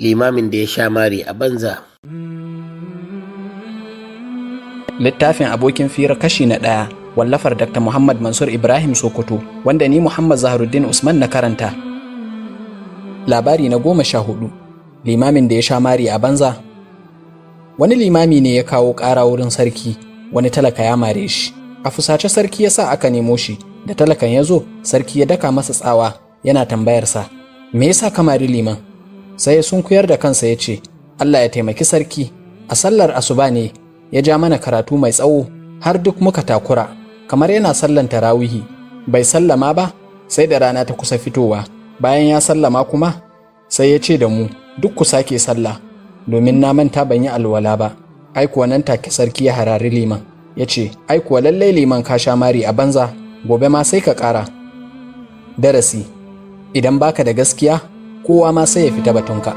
limamin da ya sha mari a banza. Littafin abokin fira kashi na 1 wallafar Dr. Muhammad Mansur Ibrahim Sokoto wanda ni Muhammad Zaharuddin Usman na karanta. Labari na 14. Limamin da ya sha mari a banza. Wani limami ne ya kawo ƙara wurin sarki, wani talaka ya mare shi. A fusace sarki ya sa aka nemo shi, da talakan ya zo, sarki ya daka masa tsawa yana tambayarsa, me yasa ka mari liman? Sai ya sunkuyar da kansa ya ce, Allah ya taimaki sarki, a sallar asuba ne ya ja mana karatu mai tsawo har duk muka takura, kamar yana sallan tarawihi. Bai sallama ba sai da rana ta kusa fitowa. Bayan ya sallama kuma sai ya ce da mu duk ku sake sallah, domin na manta ban yi alwala ba. Ai kuwa nan take sarki ya harari liman ya ce, ai kuwa lallai liman ka sha mari a banza, gobe ma sai ka ƙara. Darasi: idan baka da gaskiya kowa ma sai ya fita batunka.